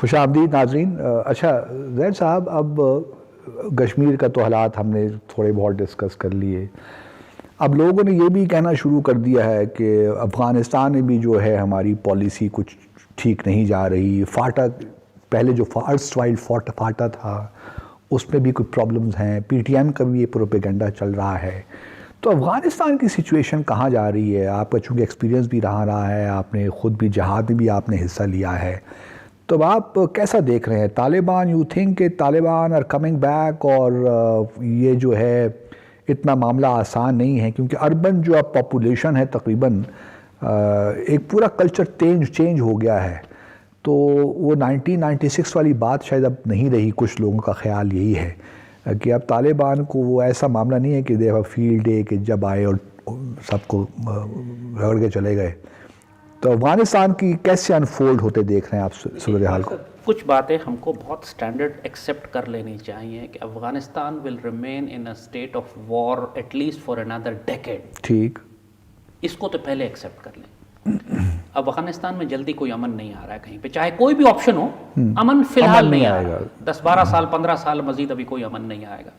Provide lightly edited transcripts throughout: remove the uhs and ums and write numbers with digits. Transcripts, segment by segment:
خوش آمدید ناظرین. اچھا زید صاحب، اب کشمیر کا تو حالات ہم نے تھوڑے بہت ڈسکس کر لیے. اب لوگوں نے یہ بھی کہنا شروع کر دیا ہے کہ افغانستان میں بھی جو ہے ہماری پالیسی کچھ ٹھیک نہیں جا رہی. فاٹا پہلے جو ارسٹوائل فاٹا تھا اس میں بھی کچھ پرابلمز ہیں. پی ٹی ایم کا بھی یہ پروپیگنڈا چل رہا ہے. تو افغانستان کی سچویشن کہاں جا رہی ہے؟ آپ کا چونکہ ایکسپیرینس بھی رہا ہے، آپ نے خود بھی جہاد میں بھی آپ نے حصہ لیا ہے، تو آپ کیسا دیکھ رہے ہیں طالبان؟ یو تھنک کہ طالبان آر کمنگ بیک، اور یہ جو ہے اتنا معاملہ آسان نہیں ہے کیونکہ اربن جو اب پاپولیشن ہے تقریباً ایک پورا کلچر چینج ہو گیا ہے. تو وہ 1996 والی بات شاید اب نہیں رہی. کچھ لوگوں کا خیال یہی ہے کہ اب طالبان کو وہ ایسا معاملہ نہیں ہے کہ دے ہیو فیلڈ ڈے کہ جب آئے اور سب کو رگڑ کے چلے گئے. تو افغانستان کی کیسے انفولڈ ہوتے دیکھ رہے ہیں آپ صورتحال کو؟ کچھ باتیں ہم کو بہت سٹینڈرڈ ایکسیپٹ کر لینی چاہیے کہ Afghanistan will remain in a state of war at least for another decade. ٹھیک، اس کو تو پہلے ایکسیپٹ کر لیں. افغانستان میں جلدی کوئی امن نہیں آ رہا ہے کہیں پہ، چاہے کوئی بھی آپشن ہو، امن فی الحال نہیں آئے گا. 10-12 سال 15 سال مزید ابھی کوئی امن نہیں آئے گا.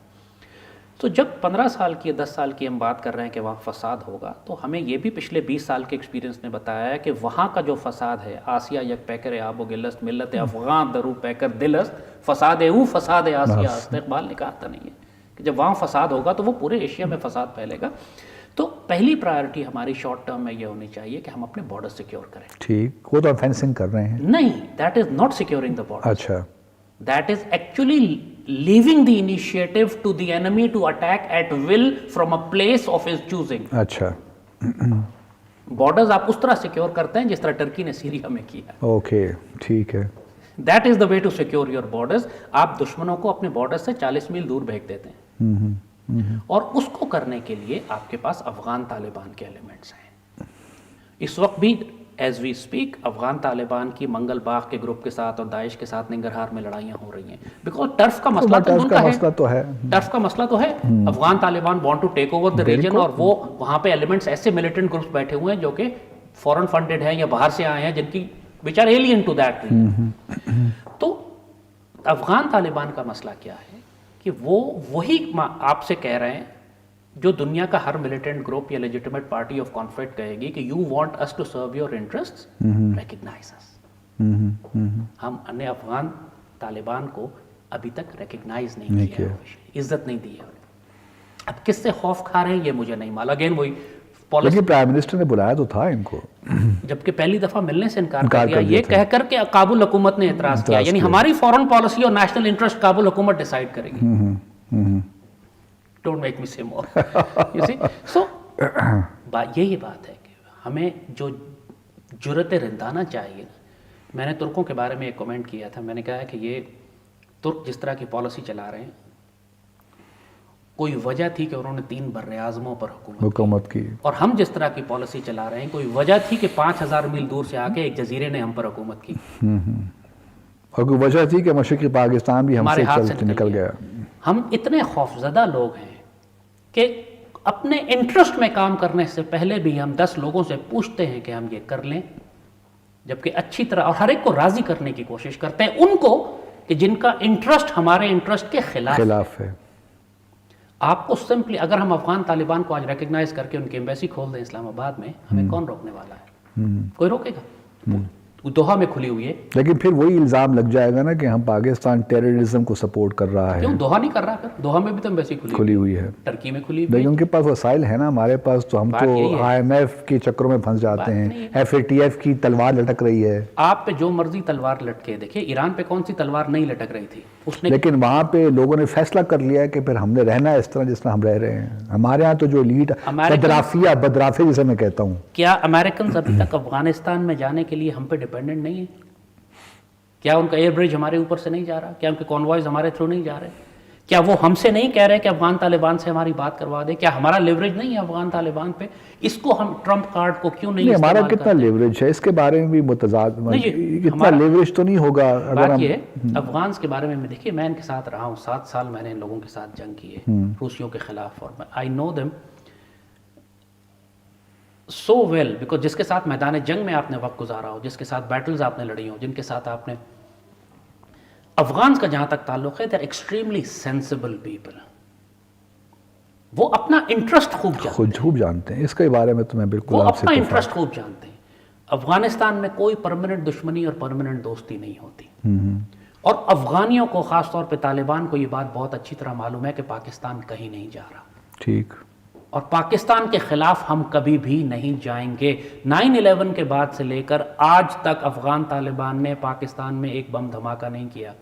تو جب 15 سال کی 10 سال کی ہم بات کر رہے ہیں کہ وہاں فساد ہوگا، تو ہمیں یہ بھی پچھلے 20 سال کے ایکسپیرینس نے بتایا ہے کہ وہاں کا جو فساد ہے، آسیا یک پیکر آب و گلست ملت افغان درو پیکر دلست فساد او فساد آسیا است. اقبال نے کہا تھا نہیں ہے کہ جب وہاں فساد ہوگا تو وہ پورے ایشیا میں فساد پھیلے گا. تو پہلی پرائرٹی ہماری شارٹ ٹرم میں یہ ہونی چاہیے کہ ہم اپنے بارڈر سیکیور کریں. ٹھیک، وہ تو فینسنگ کر رہے ہیں. نہیں، that is not securing the border. اچھا، That is actually leaving the initiative to the enemy to attack at will from a place of his choosing. اچھا، بارڈرز آپ اس طرح سیکیور کرتے ہیں جس طرح ٹرکی نے سیریا میں کیا. اوکے، ٹھیک ہے. That is the way to secure your borders. آپ دشمنوں کو اپنے بارڈر سے 40 میل دور بھیج دیتے ہیں، اور اس کو کرنے کے لیے آپ کے پاس افغان طالبان کے ایلیمنٹس ہیں. اس وقت بھی as we speak Afghan Taliban کی منگل باغ کے گروپ کے ساتھ اور داعش کے ساتھ ننگرہار میں لڑائیاں ہو رہی ہیں. بیکاز ٹرف کا مسئلہ تو ان کا ہے، ٹرف کا مسئلہ تو ہے. Afghan Taliban want to take over the region, اور وہ وہاں پہ ایلیمنٹس ایسے ملیٹنٹ گروپس بیٹھے ہوئے ہیں جو کہ فورن فنڈڈ ہیں یا باہر سے آئے ہیں، جن کی which are alien to that region. تو افغان طالبان کا مسئلہ کیا ہے کہ وہ وہی آپ سے کہہ رہے ہیں جو دنیا کا ہر ملیٹنٹ گروپ یا لیجیٹیمیٹ پارٹی آف کانفلکٹ کہے گی کہ you want us to serve your interests, recognize us. ہم نے افغان طالبان کو ابھی تک ریکگنائز نہیں کیا، عزت نہیں دی ہے. اب کس سے خوف کھا رہے ہیں یہ مجھے نہیں معلوم. اگین وہی لیکن پرائم منسٹر نے بلایا تو تھا ان کو، جبکہ پہلی دفعہ ملنے سے انکار کر دیا یہ کہہ کر کہ کابل حکومت نے اعتراض کیا. یعنی ہماری فارن پالیسی اور نیشنل انٹرسٹ کابل حکومت ڈیسائیڈ کرے گی. Don't make me say more. You see? So, یہی بات ہے کہ ہمیں جو جرأت رندانہ چاہیے. میں نے ترکوں کے بارے میں ایک کمنٹ کیا تھا. میں نے کہا کہ یہ ترک جس طرح کی پالیسی چلا رہے ہیں، کوئی وجہ تھی کہ انہوں نے 3 براعظموں پر حکومت کی، اور ہم جس طرح کی پالیسی چلا رہے ہیں کوئی وجہ تھی کہ 5000 میل دور سے آ کے ایک جزیرے نے ہم پر حکومت کی، اور کوئی وجہ تھی کہ مشرقی پاکستان بھی ہمارے ہاتھ سے نکل گیا. ہم اتنے خوفزدہ لوگ ہیں کہ اپنے انٹرسٹ میں کام کرنے سے پہلے بھی ہم 10 لوگوں سے پوچھتے ہیں کہ ہم یہ کر لیں، جبکہ اچھی طرح اور ہر ایک کو راضی کرنے کی کوشش کرتے ہیں ان کو کہ جن کا انٹرسٹ ہمارے انٹرسٹ کے خلاف ہے. آپ کو سمپلی اگر ہم افغان طالبان کو آج ریکگنائز کر کے ان کی ایمبیسی کھول دیں اسلام آباد میں، ہمیں کون روکنے والا ہے؟ کوئی روکے گا؟ دوحہ میں کھلی ہوئی ہے. لیکن پھر وہی الزام لگ جائے گا نا کہ ہم پاکستان ٹیررزم کو سپورٹ کر رہا ہے. کیوں دوحہ نہیں کر رہا؟ پھر دوحہ میں بھی تو ایمبیسی کھلی ہوئی ہے، ٹرکی میں کھلی ہوئی ہے. لیکن ان کے پاس وسائل ہیں نا، ہمارے پاس تو ہم تو آئی ایم ایف کے چکروں میں پھنس جاتے ہیں. ایف اے ٹی ایف کی تلوار لٹک رہی ہے. آپ پہ جو مرضی تلوار لٹکے، دیکھیے ایران پہ کون سی تلوار نہیں لٹک رہی تھی اس نے، لیکن وہاں پہ لوگوں نے فیصلہ کر لیا کہ پھر ہم نے رہنا ہے اس طرح جس طرح ہم رہ رہے ہیں. ہمارے ہاں تو جو لیڈ بدرافی جسے میں کہتا ہوں. کیا امریکنز ابھی تک افغانستان میں جانے کے لیے ہم پہ ڈیپینڈنٹ نہیں ہیں؟ کیا ان کا ایئر برج ہمارے اوپر سے نہیں جا رہا؟ کیا ان کے کانوائز ہمارے تھرو نہیں جا رہے؟ کیا وہ ہم سے نہیں کہہ رہے کہ افغان طالبان سے ہماری بات کروا دے؟ کیا ہمارا لیوریج نہیں ہے افغان طالبان پہ؟ اس کو ہم ٹرمپ کارڈ کو کیوں نہیں ہمارا کتنا لیوریج ہے اس کے بارے میں بھی متضاد، اتنا لیوریج تو نہیں ہوگا. بات یہ ہے افغانز کے بارے میں دیکھیے میں ان کے ساتھ رہا ہوں 7 سال، میں نے ان لوگوں کے ساتھ جنگ کی ہے روسیوں کے خلاف، اور I know them so well, because جس کے ساتھ میدان جنگ میں آپ نے وقت گزارا ہو، جس کے ساتھ بیٹلز آپ نے لڑی ہوں، جن کے ساتھ آپ نے افغانز کا جہاں تک تعلق ہے, they're extremely sensible people. وہ اپنا انٹرسٹ خوب جانتے ہیں, اس کے بارے میں تو میں بالکل وہ آپ سے اپنا انٹرسٹ خوب جانتے ہیں. افغانستان میں کوئی پرماننٹ دشمنی اور پرماننٹ دوستی نہیں ہوتی, اور افغانیوں کو, خاص طور پہ طالبان کو, یہ بات بہت اچھی طرح معلوم ہے کہ پاکستان کہیں نہیں جا رہا. ٹھیک. اور پاکستان کے خلاف ہم کبھی بھی نہیں جائیں گے. 9/11 کے بعد سے لے کر آج تک افغان طالبان نے پاکستان میں ایک بم دھماکہ نہیں کیا.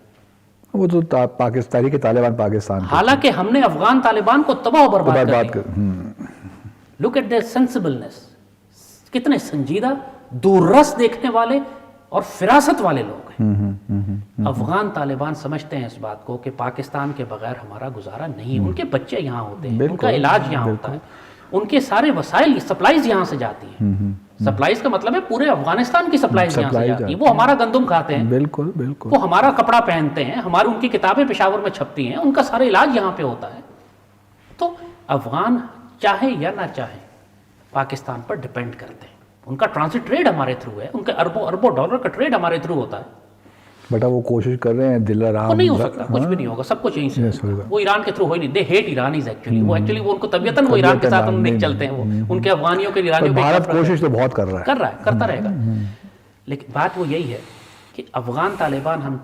وہ تو پاکستانی کے طالبان پاکستان, حالانکہ ہم نے افغان طالبان کو تباہ و برباد کر دیا. لک ایٹ دیئر سینسبلنس, کتنے سنجیدہ, دوررس دیکھنے والے اور فراست والے لوگ ہیں. افغان طالبان سمجھتے ہیں اس بات کو کہ پاکستان کے بغیر ہمارا گزارا نہیں. ان کے بچے یہاں ہوتے ہیں, ان کا علاج یہاں ہوتا ہے, ان کے سارے وسائل, سپلائز یہاں سے جاتی ہیں. سپلائز کا مطلب ہے پورے افغانستان کی سپلائز یہاں سے جاتی ہیں. وہ ہمارا گندم کھاتے ہیں, بالکل بالکل, وہ ہمارا کپڑا پہنتے ہیں, ہماری ان کی کتابیں پشاور میں چھپتی ہیں, ان کا سارا علاج یہاں پہ ہوتا ہے. تو افغان چاہے یا نہ چاہے پاکستان پر ڈپینڈ کرتے ہیں. ان کا ٹرانزٹ ٹریڈ ہمارے تھرو ہے, ان کے اربوں ڈالر کا ٹریڈ ہمارے تھرو ہوتا ہے. بیٹا وہ کوشش کر رہے ہیں دلارام, نہیں ہو سکتا, کچھ بھی نہیں ہوگا, سب کچھ یہیں سے. وہ ایران کے تھرو ہو ہی نہیں. دے ہیٹ ایرانیز ایکچولی. وہ ان کو طبیعتاً وہ ایران کے ساتھ نہیں چلتے ہیں. وہ ان کے افغانیوں کے ایرانیوں کے بھارت کوشش تو بہت کر رہا ہے, کرتا رہے گا. لیکن بات وہ یہی ہے کہ افغان طالبان, ہم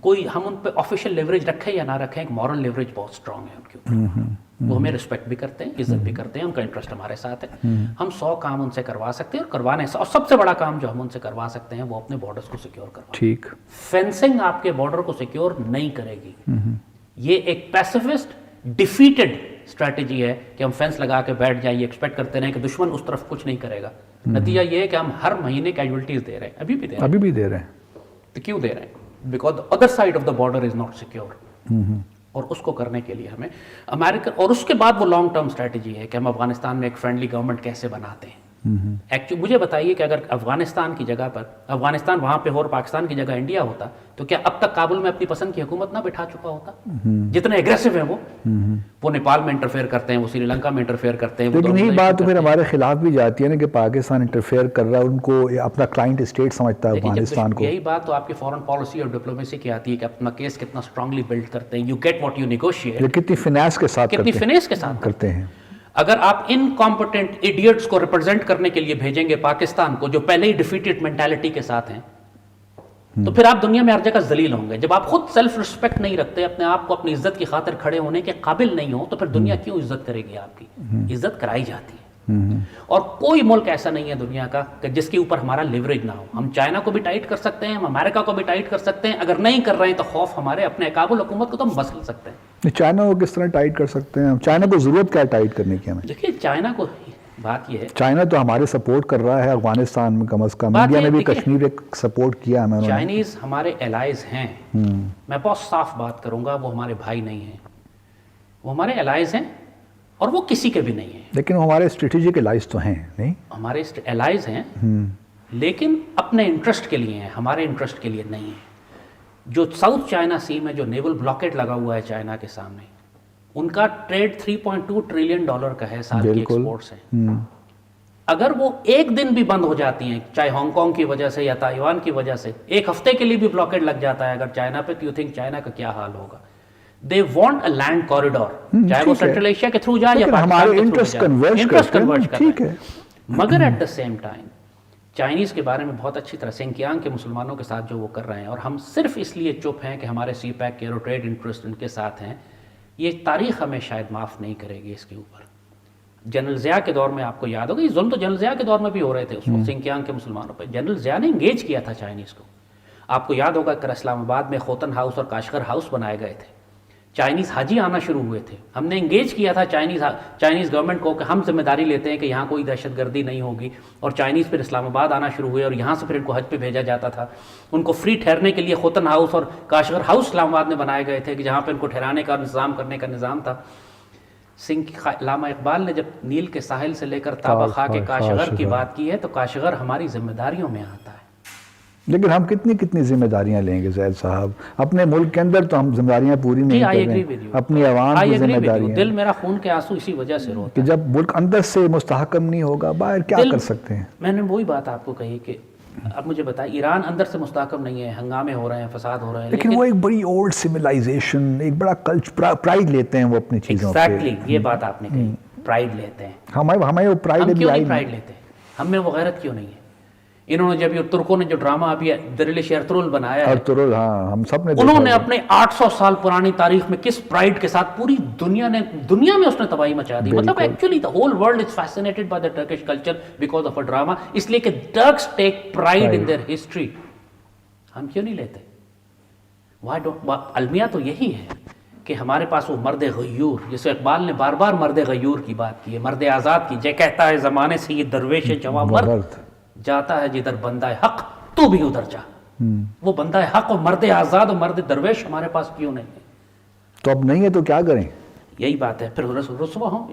ان پہ آفیشیل لیوریج رکھیں یا نہ رکھیں, ایک مورل لیوریج بہت اسٹرانگ ہے ان کے اوپر. وہ ہمیں رسپیکٹ بھی کرتے ہیں, عزت بھی کرتے ہیں, ان کا انٹرسٹ ہمارے ساتھ ہے. ہم 100 کام ان سے کروا سکتے ہیں, اور کروانے سے, اور سب سے بڑا کام جو ہم ان سے کروا سکتے ہیں وہ اپنے بارڈرز کو سیکیور کروانا. ٹھیک. فینسنگ آپ کے بارڈر کو سیکیور نہیں کرے گی. یہ ایک پیسیفسٹ ڈیفیٹڈ اسٹریٹجی ہے کہ ہم فینس لگا کے بیٹھ جائیں, یہ ایکسپیکٹ کرتے رہیں کہ دشمن اس طرف کچھ نہیں کرے گا. نتیجہ یہ ہے کہ ہم ہر مہینے کیجولٹیز دے رہے ہیں, ابھی بھی دے رہے ہیں. تو کیوں دے رہے ہیں؟ Because other side of the border is not secure. اور اس کو کرنے کے لیے ہمیں امریکہ, اور اس کے بعد وہ لانگ ٹرم اسٹریٹجی ہے کہ ہم افغانستان میں ایک فرینڈلی گورنمنٹ کیسے بناتے ہیں. ایکچولی مجھے بتائیے کہ اگر افغانستان کی جگہ پر, افغانستان وہاں پہ ہو اور پاکستان کی جگہ انڈیا ہوتا, تو کیا اب تک کابل میں اپنی پسند کی حکومت نہ بٹھا چکا ہوتا؟ جتنے ایگریسو ہیں وہ نیپال میں انٹرفیئر کرتے ہیں, وہ سری لنکا میں انٹرفیئر کرتے ہیں. لیکن یہی بات تو پھر ہمارے خلاف بھی جاتی ہے نا کہ پاکستان انٹرفیئر کر رہا ہے, ان کو اپنا کلائنٹ اسٹیٹ سمجھتا ہے افغانستان کو. یہی بات تو آپ کی فورن پالیسی اور ڈپلومیسی کی آتی ہے کہ اپنا کیس کتنا اسٹرانگلی بلڈ کرتے ہیں. You get what you negotiate. کتنی فنانس کے ساتھ کرتے ہیں. اگر آپ انکمپٹنٹ ایڈیٹس کو ریپرزینٹ کرنے کے لیے بھیجیں گے پاکستان کو, جو پہلے ہی ڈیفیٹڈ مینٹالٹی کے ساتھ ہیں, تو پھر آپ دنیا میں ہر جگہ ذلیل ہوں گے. جب آپ خود سیلف رسپیکٹ نہیں رکھتے, اپنے آپ کو اپنی عزت کی خاطر کھڑے ہونے کے قابل نہیں ہو, تو پھر دنیا کیوں عزت کرے گی آپ کی؟ عزت کرائی جاتی ہے. اور کوئی ملک ایسا نہیں ہے دنیا کا کہ جس کے اوپر ہمارا لیوریج نہ ہو. ہم چائنا کو بھی ٹائٹ کر سکتے ہیں, ہم امریکہ کو بھی ٹائٹ کر سکتے ہیں. اگر نہیں کر رہے ہیں تو خوف ہمارے اپنے کابل حکومت کو تو ہم بس کر سکتے ہیں. چائنا کو کس طرح ٹائٹ کر سکتے ہیں؟ چائنا کو ضرورت کیا ہے ٹائٹ کرنے کی؟ ہمیں دیکھیے, چائنا کو بات یہ ہے, چائنا تو ہمارے سپورٹ کر رہا ہے افغانستان میں, کم از کم انڈیا نے بھی کشمیر ایک سپورٹ کیا ہے. چائنیز ہمارے الائز ہیں. میں بہت صاف بات کروں گا, وہ ہمارے بھائی نہیں ہیں, وہ ہمارے الائز ہیں, اور وہ کسی کے بھی نہیں ہیں. لیکن ہمارے اسٹریٹجک الائز تو ہیں, نہیں ہمارے الائز ہیں, لیکن اپنے انٹرسٹ کے لیے ہیں, ہمارے انٹرسٹ کے لیے نہیں ہیں. جو ساؤتھ چائنا سی میں جو نیول بلاکیٹ لگا ہوا ہے چائنا کے سامنے, ان کا ٹریڈ $3.2 ٹریلین کا ہے, سال کی ایکسپورٹس ہیں. اگر وہ ایک دن بھی بند ہو جاتی ہیں, چاہے ہانگ کانگ کی وجہ سے یا تائیوان کی وجہ سے, ایک ہفتے کے لیے بھی بلاکیٹ لگ جاتا ہے اگر چائنا پہ, تو یو تھنک چائنا کا کیا حال ہوگا؟ They want a land corridor, چاہے وہ سینٹرل ایشیا کے تھرو جائے یا پاکستان کے تھرو جائے, انٹرسٹ کنورج کر رہے ہیں. مگر at the same time Chinese کے بارے میں بہت اچھی طرح سنکیانگ کے مسلمانوں کے ساتھ جو وہ کر رہے ہیں, اور ہم صرف اس لیے چپ ہیں کہ ہمارے سی پیک کے ٹریڈ انٹرسٹ ان کے ساتھ ہیں, یہ تاریخ ہمیں شاید معاف نہیں کرے گی اس کے اوپر. جنرل ضیاء کے دور میں آپ کو یاد ہوگا, یہ ظلم تو جنرل ضیاء کے دور میں بھی ہو رہے تھے اس وقت سنکیانگ کے مسلمانوں پہ. جنرل ضیاء نے انگیج کیا تھا چائنیز کو. آپ کو یاد ہوگا کہ اسلام آباد میں خوتن ہاؤس اور کاشغر ہاؤس بنائے گئے تھے, چائنیز حاجی آنا شروع ہوئے تھے. ہم نے انگیج کیا تھا چائنیز گورنمنٹ کو کہ ہم ذمہ داری لیتے ہیں کہ یہاں کوئی دہشت گردی نہیں ہوگی, اور چائنیز پھر اسلام آباد آنا شروع ہوئے, اور یہاں سے پھر ان کو حج پہ بھیجا جاتا تھا. ان کو فری ٹھہرنے کے لیے خوتن ہاؤس اور کاشغر ہاؤس اسلام آباد میں بنائے گئے تھے کہ جہاں پہ ان کو ٹھہرانے کا انتظام کرنے کا نظام تھا. علامہ اقبال نے جب نیل کے ساحل سے لے کر تابا خاک کے کاشغر کی بات کی ہے, تو کاشغر ہماری ذمہ داریوں میں آتا ہے. لیکن ہم کتنی ذمہ داریاں لیں گے زید صاحب؟ اپنے ملک کے اندر تو ہم ذمہ داریاں پوری نہیں کر رہے ہیں, اپنی عوام کی ذمہ داریاں. دل میرا خون کے آنسو اسی وجہ سے روتا ہے کہ جب ملک اندر سے مستحکم نہیں ہوگا, باہر کیا کر سکتے ہیں. میں نے وہی بات آپ کو کہی کہ اب مجھے بتائیں ایران اندر سے مستحکم نہیں ہے, ہنگامے ہو رہے ہیں, فساد ہو رہے ہیں, لیکن وہ ایک بڑی اولڈ سویلائزیشن, ایک بڑا کلچر, پرائڈ لیتے ہیں وہ اپنی چیزوں پہ. ایگزیکٹلی یہ بات آپ نے کہی, پرائڈ لیتے ہیں. ہمیں وہ پرائڈ ہم ابھی کیوں آئی نہیں پرائڈ لیتے, ہم میں وہ غیرت کیوں نہیں ہے؟ انہوں نے جب یہ ترکوں نے جو ڈرامہ ابھی دریلش ارطغرل بنایا ہے, ارطغرل, ہاں ہم سب نے انہوں نے اپنے 800 سال پرانی تاریخ میں کس پرائڈ کے ساتھ پوری دنیا میں اس نے تباہی مچا دی. مطلب actually the whole world is fascinated by the Turkish culture because of a drama. اس لیے کہ Turks take pride in their history. ہم کیوں نہیں لیتے؟ المیہ تو یہی ہے کہ ہمارے پاس وہ مرد غیور, جسے اقبال نے بار بار مرد غیور کی بات کی ہے, مرد آزاد کی. جے کہتا ہے زمانے سے یہ درویش جوان مرد, جاتا ہے جدھر بندہ حق تو بھی ادھر جا. وہ بندہ حق اور مرد آزاد اور مرد درویش ہمارے پاس کیوں نہیں ہے؟ تو اب نہیں ہے تو کیا کریں؟ یہی بات ہے. پھر رسوا ہوں,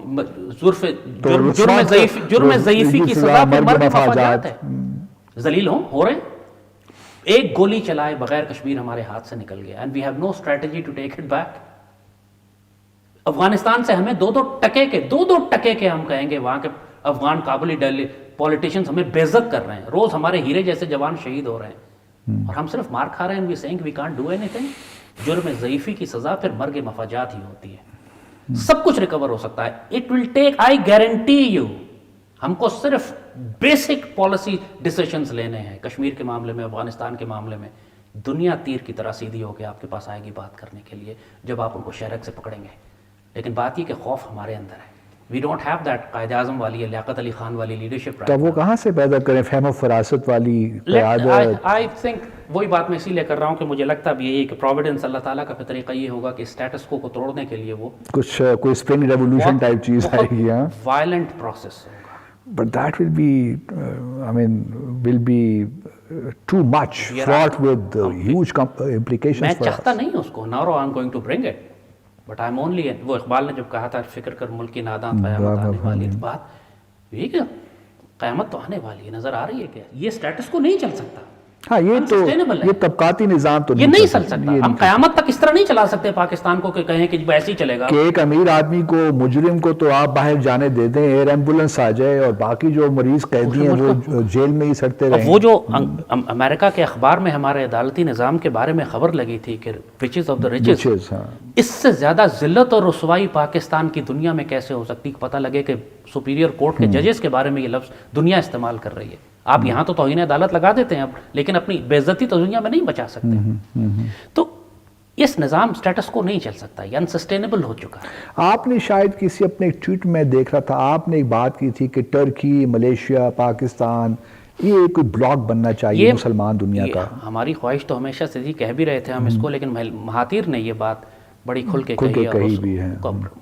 جرم ضعیفی کی سزا پھر مرگ مفاجات ہے. ذلیل ہو رہے ہیں. ایک گولی چلائے بغیر کشمیر ہمارے ہاتھ سے نکل گیا, and we have no strategy to take it back. Afghanistan سے ہمیں دو ٹکے کے ہم کہیں گے وہاں کے افغان کابلی ڈیلی پولیٹیشینز ہمیں بے عزت کر رہے ہیں. روز ہمارے ہیرے جیسے جوان شہید ہو رہے ہیں اور ہم صرف مار کھا رہے ہیں. we saying we can't do anything. جرم ضعیفی کی سزا پھر مرگ مفاجات ہی ہوتی ہے. سب کچھ ریکور ہو سکتا ہے. It will take, I guarantee you, ہم کو صرف بیسک پالیسی ڈیسیشنز لینے ہیں کشمیر کے معاملے میں, افغانستان کے معاملے میں. دنیا تیر کی طرح سیدھی ہو کے آپ کے پاس آئے گی بات کرنے کے لیے جب آپ ان کو شہرک سے پکڑیں گے. لیکن بات یہ کہ خوف ہمارے اندر ہے. We don't have that Quaid Azam والی, لیاقت علی خان والی لیڈرشپ. تو وہ کہاں سے پیدا کریں فہم و فراست والی قیادت؟ I think وہی بات میں اسی لیے کر رہا ہوں کہ مجھے لگتا بھی یہی کہ پروویڈنس, اللہ تعالیٰ کا پھر طریقہ یہ ہوگا کہ اسٹیٹس کو توڑنے کے لیے وہ کچھ کوئی اسپرنگ ریولوشن ٹائپ چیز آئے گی. ہاں, وائلنٹ پروسیس ہوگا. but that will be will be too much fraught with huge implications میں for us. چاہتا نہیں اس کو, nor I'm going to bring it, but I'm only, وہ اقبال نے جب کہا تھا فکر کر ملک کی نادان قیامت آنے والی, بات یہ کہ قیامت تو آنے والی ہے, نظر آ رہی ہے کہ یہ اسٹیٹس کو نہیں چل سکتا. ہاں, یہ طبقاتی نظام تو یہ نہیں چل سکتا. ہم قیامت تک اس طرح نہیں چلا سکتے پاکستان کو کہ کہیں کہ ایسے ہی چلے گا کہ ایک امیر آدمی کو, مجرم کو تو آپ باہر جانے دے دیں, ایئر ایمبولنس آ جائے, اور باقی جو مریض قیدی ہیں وہ جیل میں ہی سڑتے رہیں. وہ جو امریکہ کے اخبار میں ہمارے عدالتی نظام کے بارے میں خبر لگی تھی کہ riches of the riches, اس سے زیادہ ذلت اور رسوائی پاکستان کی دنیا میں کیسے ہو سکتی؟ پتہ لگے کہ سپیریئر کورٹ کے ججز کے بارے میں یہ لفظ دنیا استعمال کر رہی ہے. آپ یہاں تو توہین عدالت لگا دیتے ہیں اب, لیکن اپنی بے عزتی تو دنیا میں نہیں بچا سکتے. تو اس نظام سٹیٹس کو نہیں چل سکتا, یہ انسسٹینیبل ہو چکا ہے. آپ نے شاید کسی اپنے ٹویٹ میں دیکھ رہا تھا, آپ نے ایک بات کی تھی کہ ٹرکی, ملیشیا, پاکستان, یہ کوئی بلاک بننا چاہیے مسلمان دنیا کا. ہماری خواہش تو ہمیشہ سے تھی, کہہ بھی رہے تھے ہم اس کو, لیکن مہاتیر نے یہ بات بڑی کھل کے کہی بھی ہے.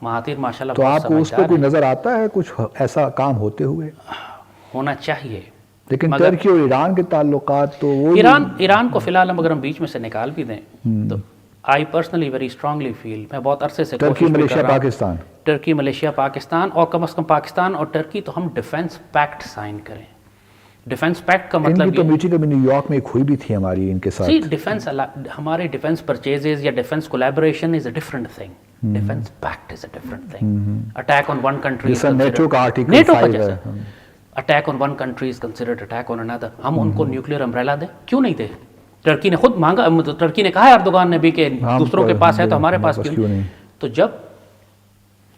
مہاتیر ماشاءاللہ. تو آپ کو اس پہ کوئی نظر آتا ہے کچھ ایسا کام ہوتے ہوئے؟ ہونا چاہیے. لیکن ٹرکی اور ایران کے تعلقات تو وہ ایران کو فی الحال ہم اگر ہم بیچ میں سے نکال بھی دیں تو I personally very strongly feel, میں بہت عرصے سے Turkey, Malaysia, Pakistan, Turkey, Malaysia, Pakistan, اور کم از کم پاکستان اور ٹرکی تو ہم ڈیفنس پیکٹ سائن کریں. ڈیفنس پیکٹ کا مطلب یہ میٹنگ ابھی نیو یارک میں ایک ہوئی بھی تھی ہماری ان کے ساتھ. ڈیفنس, ہمارے ڈیفنس پرچیزز یا defence collaboration is a different thing. Defence pact is a different thing. Attack on one country, NATO کا آرٹیکل 5 ہے. Attack on one country is considered attack on another. ہم ان کو نیوکلیئر امبریلا دیں, کیوں نہیں دیں؟ ٹرکی نے خود مانگا, ٹرکی نے کہا ہے اردوغان نے بھی کہ دوسروں کے پاس ہے تو ہمارے پاس کیوں نہیں؟ تو جب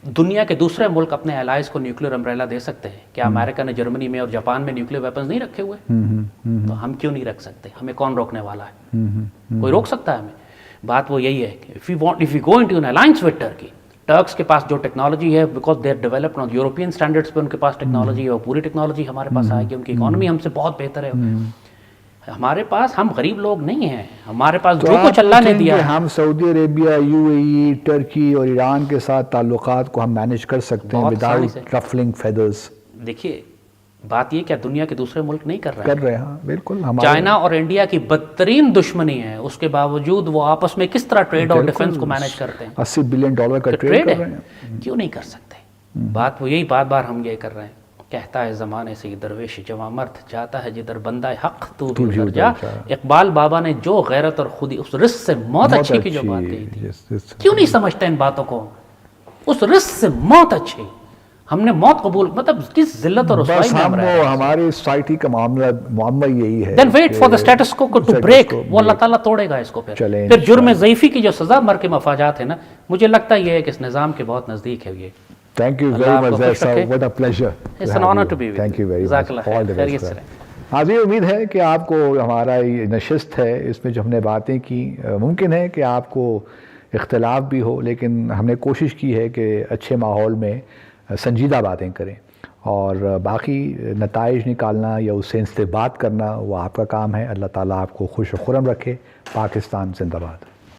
دنیا کے دوسرے ملک اپنے الائز کو نیوکلیئر امبریلا دے سکتے ہیں, کیا امریکہ نے جرمنی میں اور جاپان میں نیوکلیئر ویپنز نہیں رکھے ہوئے؟ تو ہم کیوں نہیں رکھ سکتے؟ ہمیں کون روکنے والا ہے؟ کوئی روک سکتا ہے ہمیں؟ بات وہ یہی ہے کہ if we go into an alliance with Turkey, Turks کے پاس جو ٹیکنالوجی ہے, because they are developed on European standards پہ ان کے پاس ٹیکنالوجی ہے, اور پوری ٹیکنالوجی ہمارے پاس آئے گی. ان کی اکانومی ہم سے بہت بہتر ہے. ہمارے پاس, ہم غریب لوگ نہیں ہیں, ہمارے پاس جو کچھ اللہ نے دیا ہے. ہم سعودی عربیہ, یو اے ای, ٹرکی اور ایران کے ساتھ تعلقات کو ہم مینیج کر سکتے ہیں وداؤٹ رفلنگ فیدرز. دیکھیے بات یہ کیا دنیا کے دوسرے ملک نہیں کر رہے ہیں. ہاں بالکل. چائنا اور انڈیا کی بدترین دشمنی ہے, اس کے باوجود وہ آپس میں کس طرح ٹریڈ اور ڈیفنس کو مینیج کرتے ہیں. $80 بلین کا ٹریڈ کر رہے ہیں. کیوں نہیں کر سکتے؟ بات وہ یہی بار بار ہم یہ کر رہے ہیں. کہتا ہے زمانے سے یہ درویش جواں مرد, جاتا ہے جدھر بندہ حق تو بھی ادھر جا. اقبال بابا نے جو غیرت اور خودی, اس رزق سے موت اچھی کی جو بات کہی تھی, کیوں نہیں سمجھتے ان باتوں کو؟ اس رزق سے موت اچھی. ہم نے موت قبول, مطلب کس ذلت اور رسوائی بس میں ہم رہ رہے ہیں. ہماری سوسائٹی کا معاملہ یہی ہے. دین ویٹ فار دا اسٹیٹس کو ٹو بریک, وہ اللہ تعالیٰ توڑے گا اس کو. پھر جرم ضعیفی کی جو سزا مر کے مفاجات ہے نا, مجھے لگتا یہ ہے کہ اس نظام کے بہت نزدیک ہے یہ. Thank you very much, Zaid Sahab. What a pleasure. It's an honor to be with you. Thank you very much. جزاک اللہ All the خیر. best, خیریت سے sir. رہیں. آج یہ امید ہے کہ آپ کو ہمارا یہ نشست ہے اس میں جو ہم نے باتیں کی, ممکن ہے کہ آپ کو اختلاف بھی ہو, لیکن ہم نے کوشش کی ہے کہ اچھے ماحول میں سنجیدہ باتیں کریں, اور باقی نتائج نکالنا یا اس سے استنباط کرنا وہ آپ کا کام ہے. اللہ تعالیٰ آپ کو خوش و خرم رکھے. پاکستان زندہ باد.